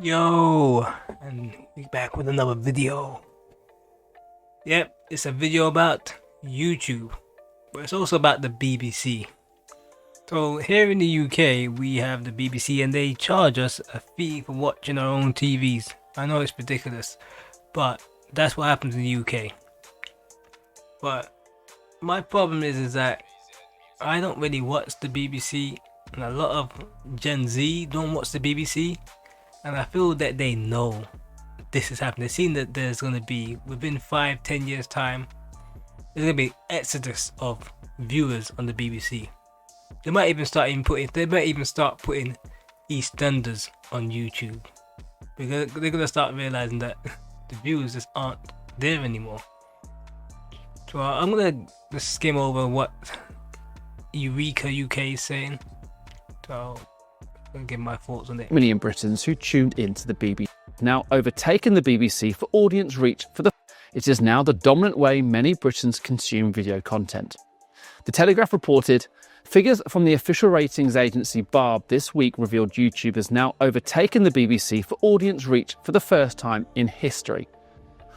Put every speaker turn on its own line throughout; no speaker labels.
Yo, and we back with another video. Yep, it's a video about YouTube, but it's also about the BBC. So here in the UK, we have the BBC and they charge us a fee for watching our own TVs. I know it's ridiculous, but that's what happens in the UK. But my problem is that I don't really watch the BBC, and a lot of Gen Z don't watch the BBC. And I feel that they know this is happening. They've seen that there's going to be, within 5-10 years time, there's going to be an exodus of viewers on the BBC. They might even start putting EastEnders on YouTube. Because they're going to start realizing that the viewers just aren't there anymore. So I'm going to just skim over what Eureka UK is saying. So and give my thoughts on it.
Million Britons who tuned into the BBC now overtaken the BBC for audience reach it is now the dominant way many Britons consume video content. The Telegraph reported figures from the official ratings agency Barb this week revealed YouTube has now overtaken the BBC for audience reach for the first time in history.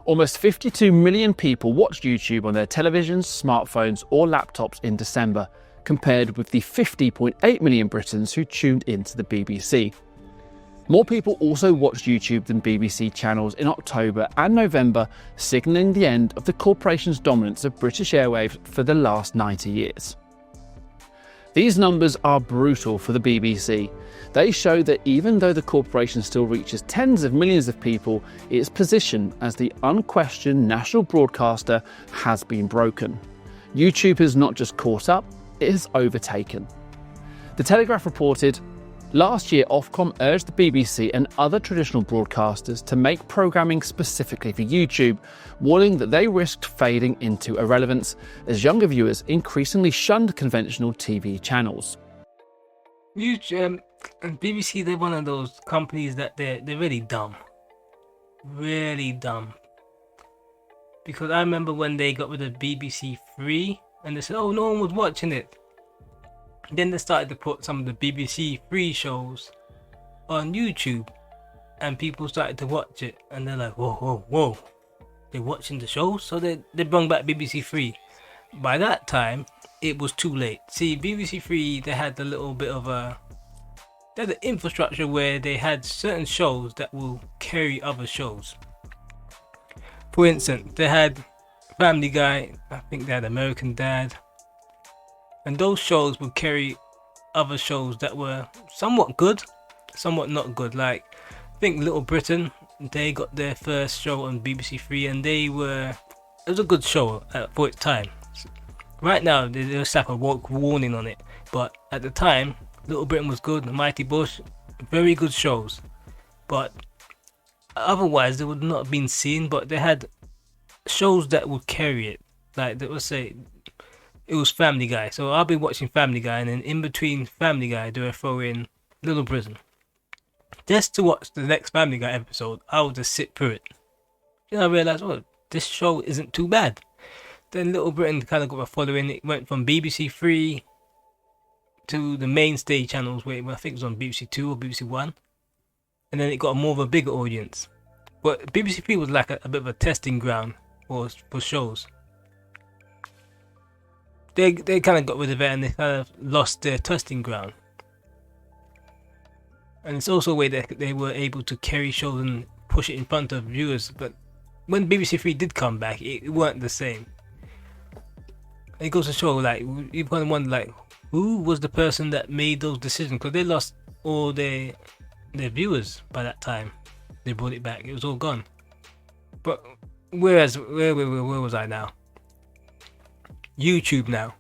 Almost 52 million people watched YouTube on their televisions, smartphones or laptops in December, compared with the 50.8 million Britons who tuned into the BBC. More people also watched YouTube than BBC channels in October and November, signalling the end of the corporation's dominance of British airwaves for the last 90 years. These numbers are brutal for the BBC. They show that even though the corporation still reaches tens of millions of people, its position as the unquestioned national broadcaster has been broken. YouTube has not just caught up, it has overtaken. The Telegraph reported, last year Ofcom urged the BBC and other traditional broadcasters to make programming specifically for YouTube, warning that they risked fading into irrelevance as younger viewers increasingly shunned conventional TV channels.
YouTube and BBC, they're one of those companies that they're really dumb. Really dumb. Because I remember when they got rid of BBC Three, and they said, oh, no one was watching it. Then they started to put some of the BBC Three shows on YouTube, and people started to watch it, and they're like, whoa, they're watching the show? So they brought back BBC Three. By that time, it was too late. See, BBC Three, they had a little bit of they had the infrastructure where they had certain shows that will carry other shows. For instance, they had Family Guy, I think they had American Dad, and those shows would carry other shows that were somewhat good, somewhat not good. Like, I think Little Britain, they got their first show on BBC Three, and it was a good show for its time. Right now, there's like a warning on it, but at the time, Little Britain was good, Mighty Bush, very good shows. But otherwise, they would not have been seen, but they had shows that would carry it. Like, they would say, it was Family Guy. So I'll be watching Family Guy, and then in between Family Guy, do I throw in Little Britain? Just to watch the next Family Guy episode, I would just sit through it. Then I realized, oh, this show isn't too bad. Then Little Britain kind of got a following. It went from BBC Three to the mainstay channels, where I think it was on BBC Two or BBC One, and then it got more of a bigger audience. But BBC Three was like a bit of a testing ground for shows. They kind of got rid of it, and they kind of lost their testing ground. And it's also a way that they were able to carry shows and push it in front of viewers. But when BBC Three did come back, it weren't the same. It goes to show, like, you kind of wonder, like, who was the person that made those decisions? Because they lost all their viewers by that time. They brought it back. It was all gone. But where was I now? YouTube now.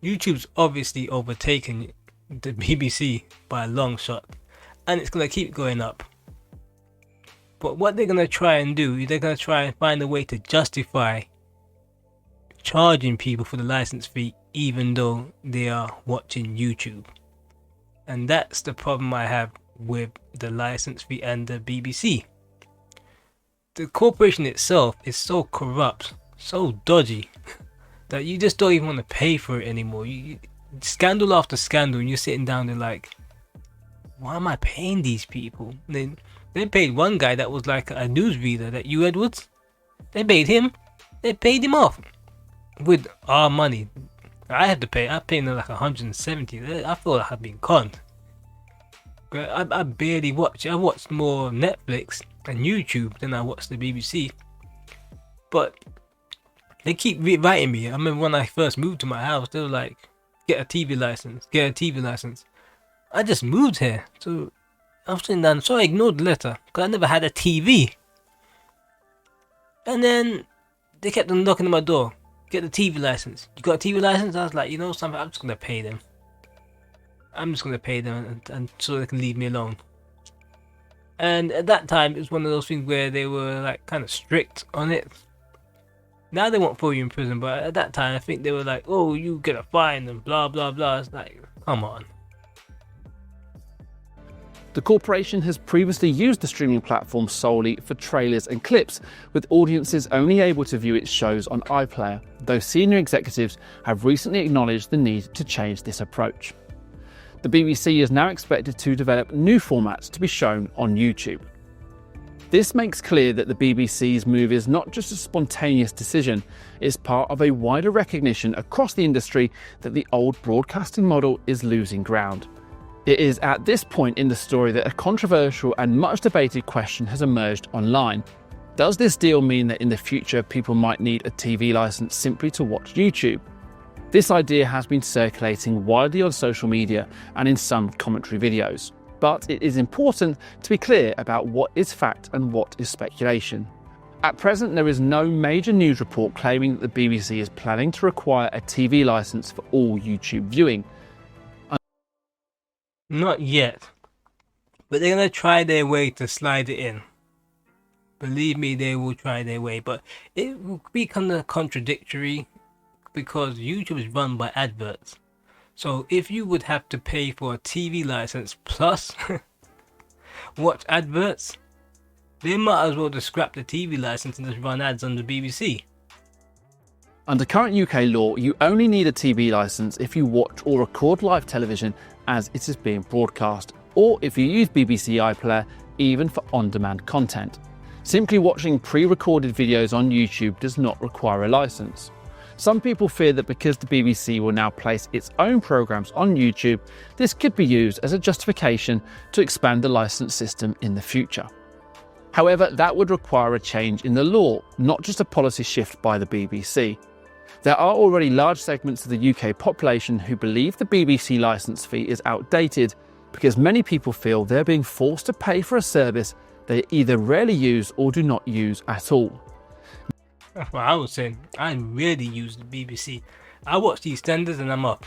YouTube's obviously overtaken the BBC by a long shot, and it's going to keep going up. But what they're going to try and do is they're going to try and find a way to justify charging people for the license fee even though they are watching YouTube. And that's the problem I have with the license fee and the BBC. The corporation itself is so corrupt, so dodgy, that you just don't even want to pay for it anymore. Scandal after scandal, and you're sitting down there like, why am I paying these people? They paid one guy that was like a newsreader, that Hugh Edwards. They paid him. They paid him off with our money. I had to pay. I paid them like 170. I feel like I've been conned. I barely watch. I watched more Netflix and YouTube than I watched the BBC. But they keep writing me. I remember when I first moved to my house, they were like, "Get a TV license. Get a TV license." I just moved here, so I was sitting down. So I ignored the letter because I never had a TV. And then they kept on knocking on my door. Get the TV license. You got a TV license? I was like, you know something, I'm just gonna pay them. I'm just gonna pay them and so they can leave me alone. And at that time, it was one of those things where they were like kind of strict on it. Now they won't throw you in prison, but at that time, I think they were like, oh, you get a fine and blah blah blah. It's like, come on.
The corporation has previously used the streaming platform solely for trailers and clips, with audiences only able to view its shows on iPlayer, though senior executives have recently acknowledged the need to change this approach. The BBC is now expected to develop new formats to be shown on YouTube. This makes clear that the BBC's move is not just a spontaneous decision, it's part of a wider recognition across the industry that the old broadcasting model is losing ground. It is at this point in the story that a controversial and much debated question has emerged online. Does this deal mean that in the future people might need a TV license simply to watch YouTube? This idea has been circulating widely on social media and in some commentary videos, but it is important to be clear about what is fact and what is speculation. At present, there is no major news report claiming that the BBC is planning to require a TV license for all YouTube viewing.
Not yet. But they're gonna try their way to slide it in. Believe me, they will try their way. But it will be kind of contradictory because YouTube is run by adverts. So if you would have to pay for a TV license plus watch adverts, they might as well just scrap the TV license and just run ads on the BBC.
Under current UK law, you only need a TV license if you watch or record live television as it is being broadcast, or if you use BBC iPlayer, even for on-demand content. Simply watching pre-recorded videos on YouTube does not require a license. Some people fear that because the BBC will now place its own programmes on YouTube, this could be used as a justification to expand the licence system in the future. However, that would require a change in the law, not just a policy shift by the BBC. There are already large segments of the UK population who believe the BBC licence fee is outdated because many people feel they're being forced to pay for a service they either rarely use or do not use at all.
That's what I was saying. I rarely use the BBC. I watch the EastEnders and I'm up.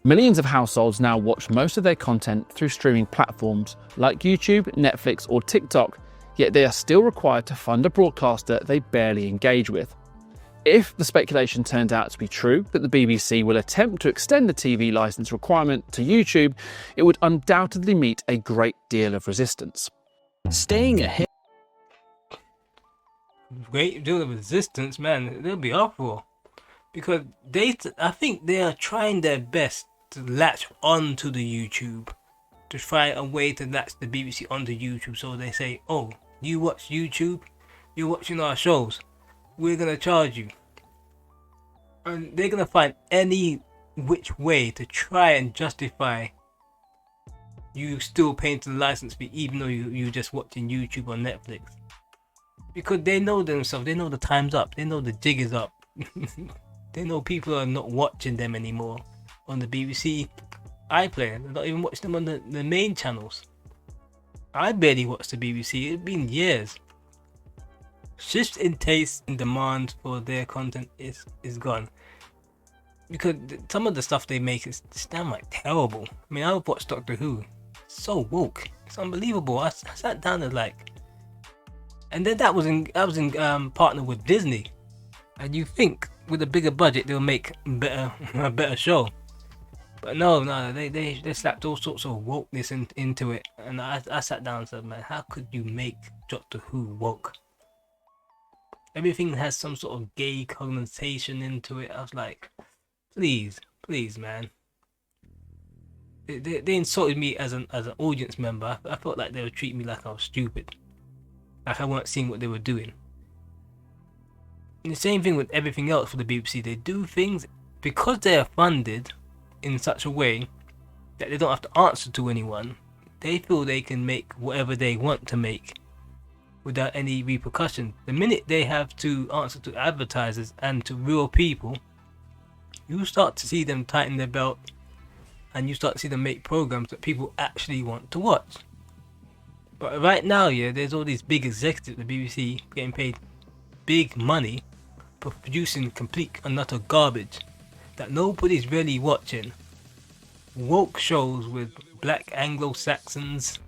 Millions of households now watch most of their content through streaming platforms like YouTube, Netflix or TikTok, yet they are still required to fund a broadcaster they barely engage with. If the speculation turns out to be true that the BBC will attempt to extend the TV licence requirement to YouTube, it would undoubtedly meet a great deal of resistance.
Staying ahead.
Great deal of resistance, man. They'll be uproar. Because I think they are trying their best to latch onto the YouTube. To try a way to latch the BBC onto YouTube. So they say, oh, you watch YouTube? You're watching our shows. We're going to charge you. And they're going to find any which way to try and justify you still paying to the license fee even though you're just watching YouTube or Netflix. Because they know themselves, they know the time's up, they know the jig is up. They know people are not watching them anymore on the BBC iPlayer. They're not even watching them on the main channels. I barely watch the BBC, it's been years. Shift in taste and demand for their content is gone. Because some of the stuff they make is damn like terrible. I mean, I've watched Doctor Who. It's so woke. It's unbelievable. I sat down and like, and then I was in partner with Disney, and you think with a bigger budget they'll make a better show, but no, they slapped all sorts of wokeness into it, and I sat down and said, man, how could you make Doctor Who woke? Everything has some sort of gay connotation into it. I was like, please, man. They insulted me as an audience member. I felt like they were treating me like I was stupid, like I weren't seeing what they were doing. And the same thing with everything else for the BBC. They do things because they are funded in such a way that they don't have to answer to anyone. They feel they can make whatever they want to make without any repercussion. The minute they have to answer to advertisers and to real people, you start to see them tighten their belt, and you start to see them make programs that people actually want to watch. But right now, yeah, there's all these big executives at the BBC getting paid big money for producing complete and utter garbage that nobody's really watching. Woke shows with black Anglo-Saxons,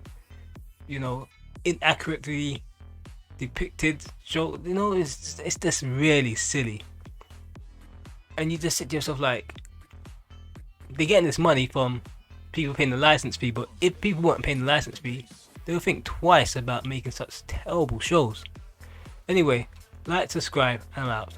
inaccurately depicted show. It's just really silly. And you just sit to yourself like, they're getting this money from people paying the license fee, but if people weren't paying the license fee, they would think twice about making such terrible shows. Anyway, like, subscribe, and I'm out.